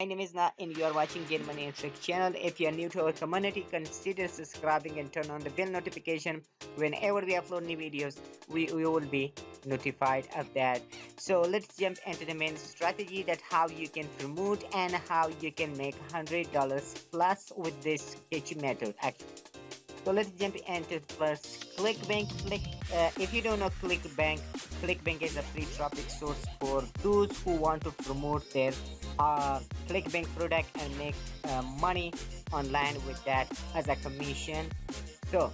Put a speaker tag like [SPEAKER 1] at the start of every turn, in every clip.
[SPEAKER 1] My name is Na and you are watching Gain Money and Trick channel. If you are new to our community, consider subscribing and turn on the bell notification. Whenever we upload new videos, we will be notified of that. So let's jump into the main strategy, that how you can promote and how you can make $100 plus with this catchy method actually. So let's jump into first Clickbank. If you don't know Clickbank, Clickbank is a free traffic source for those who want to promote their Clickbank product and make money online with that as a commission. So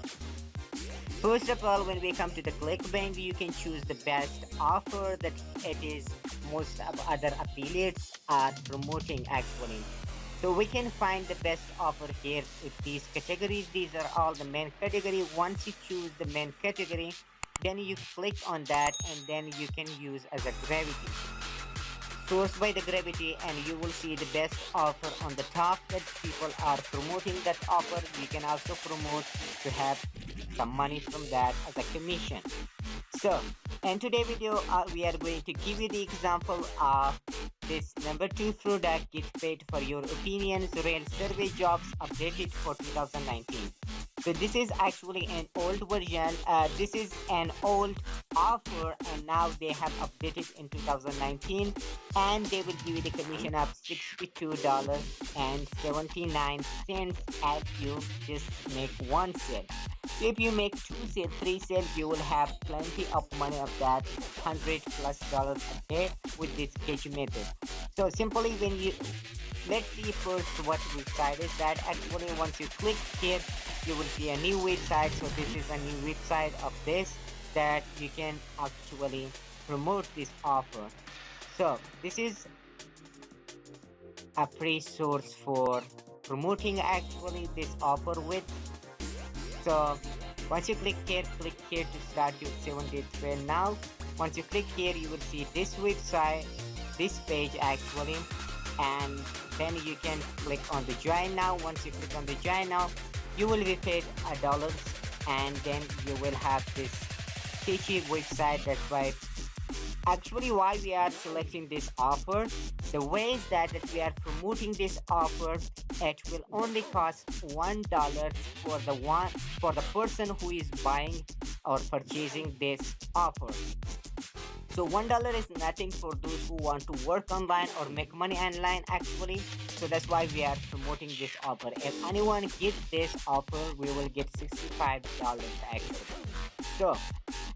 [SPEAKER 1] first of all, when we come to the Clickbank, you can choose the best offer that it is most of other affiliates are promoting actually. So we can find the best offer here with these categories. These are all the main category. Once you choose the main category, then you click on that and then you can use as a gravity. Source by the gravity and you will see the best offer on the top that people are promoting that offer. You can also promote to have some money from that as a commission. So in today's video, we are going to give you the example of this number 2 product. Get paid for your opinions, real survey jobs updated for 2019. So this is actually an old version. This is an old offer and now they have updated in 2019 and they will give you the commission of $62.79 as you just make one sale. So if you make 2 sales, 3 sales, you will have plenty of money of that $100+ a day with this catchy method. So simply when you let's see first what website is that. Actually once you click here, you will see a new website. So this is a new website of this that you can actually promote this offer. So this is a free source for promoting actually this offer with. So once you click here to start your 7-day trial. Now once you click here, you will see this website, this page actually, and then you can click on the join now. Once you click on the join now, you will be paid $1 and then you will have this catchy website. That's why actually why we are selecting this offer. The ways that we are promoting this offer, it will only cost $1 for the person who is buying or purchasing this offer. So $1 is nothing for those who want to work online or make money online actually. So that's why we are promoting this offer. If anyone gets this offer, we will get $65 actually. So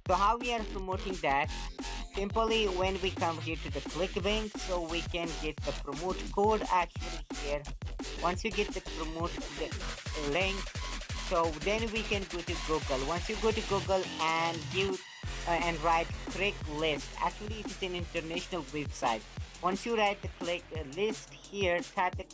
[SPEAKER 1] how we are promoting that? Simply when we come here to the Clickbank, so we can get the promote code actually here. Once you get the promote link, so then we can go to Google. Once you go to Google and and write Craigslist, actually it is an international website. Once you write the Craigslist here, type the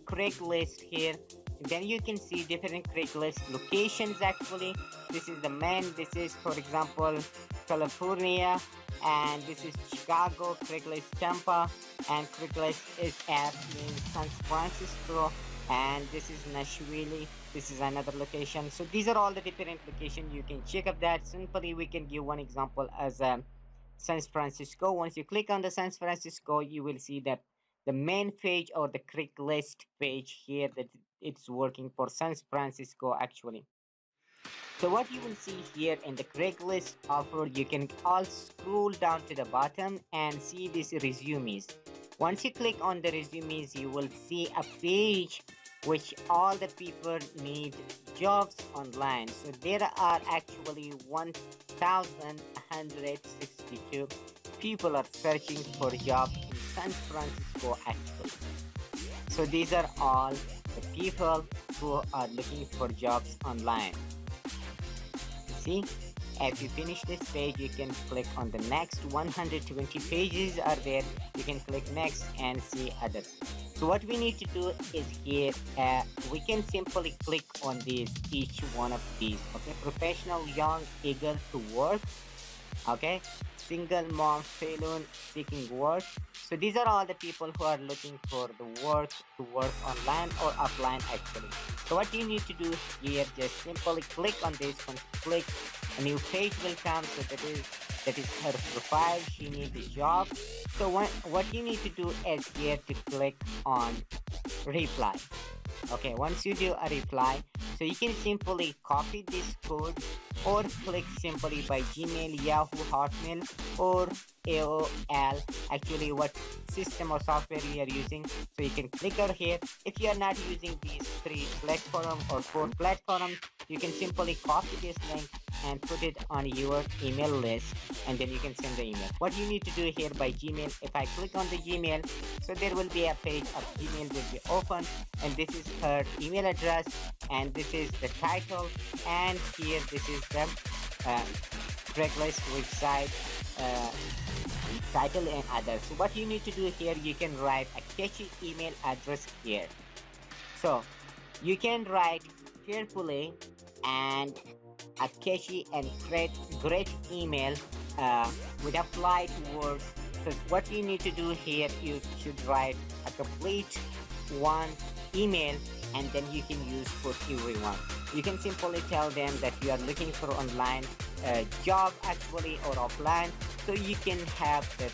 [SPEAKER 1] Craigslist here, then you can see different Craigslist locations actually. This is the main. This is for example California, and this is Chicago, Craigslist Tampa, and Craigslist is at San Francisco, and this is Nashville. This is another location. So these are all the different locations. You can check up that. Simply we can give one example as San Francisco. Once you click on the San Francisco, you will see that the main page or the Craigslist page here that it's working for San Francisco actually. So what you will see here in the Craigslist offer, you can all scroll down to the bottom and see these resumes. Once you click on the resumes, you will see a page which all the people need jobs online. So there are actually 1,162 people are searching for jobs in San Francisco actually. So these are all the people who are looking for jobs online. See, if you finish this page, you can click on the next. 120 pages are there. You can click next and see others. So what we need to do is here, we can simply click on each one of these. Okay, professional, young, eager to work. Okay, single mom, saloon, seeking work. So these are all the people who are looking for the work to work online or offline actually. So what you need to do here, just simply click on this one. Click, a new page will come. So that is her profile. She needs a job. So what you need to do is here to click on reply. Okay, once you do a reply, so you can simply copy this code or click simply by Gmail, Yahoo, Hotmail, or AOL. Actually, what system or software you are using. So you can click over here. If you are not using these three platforms or four platforms, you can simply copy this link and put it on your email list, and then you can send the email. What you need to do here by Gmail, if I click on the Gmail, so there will be a page of Gmail will be open, and this is her email address, and this is the title, and here this is the uh, Craigslist website title and others. So what you need to do here, you can write a catchy email address here. So you can write carefully and a catchy and great email with applied words. So what you need to do here, you should write a complete one email, and then you can use for everyone. You can simply tell them that you are looking for online job actually or offline, so you can have the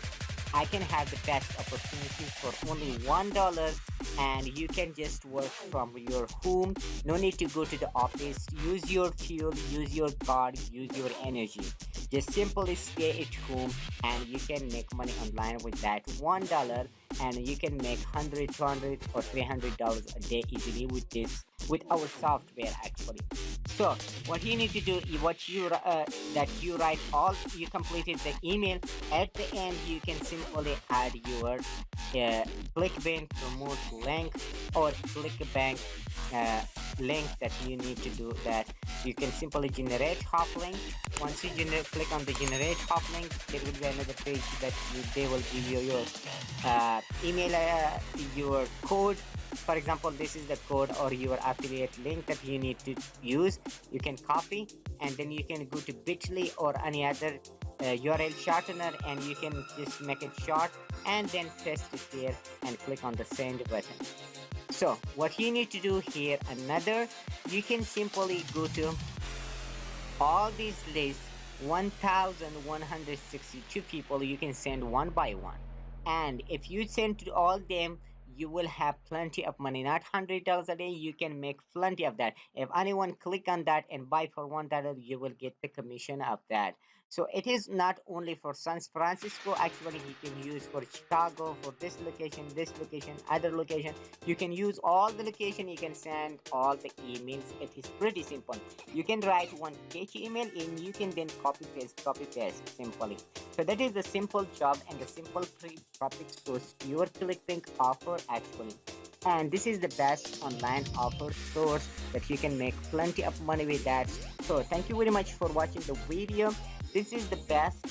[SPEAKER 1] I can have the best opportunities for only $1, and you can just work from your home. No need to go to the office. Use your fuel, use your car, use your energy. Just simply stay at home, and you can make money online with that $1, and you can make 100, 200, or $300 a day easily with this with our software actually. So what you need to do, what you that you write all, you completed the email. At the end, you can simply add your Clickbank promote link or Clickbank link that you need to do that. You can simply generate hop link. Once you click on the generate hop link, there will be another page that they will give you your email, your code. For example, this is the code or your affiliate link that you need to use. You can copy, and then you can go to bit.ly or any other URL shortener, and you can just make it short and then paste it here and click on the send button. So what you need to do here, you can simply go to all these lists, 1162 people. You can send one by one, and if you send to all them, you will have plenty of money. Not $100 a day, you can make plenty of that. If anyone click on that and buy for $1, you will get the commission of that. So it is not only for San Francisco. Actually, you can use for Chicago, for this location, other location. You can use all the location. You can send all the emails. It is pretty simple. You can write one catchy email, and you can then copy paste simply. So that is the simple job and the simple free topic source your Clickbank offer actually. And this is the best online offer source that you can make plenty of money with that. So thank you very much for watching the video. This is the best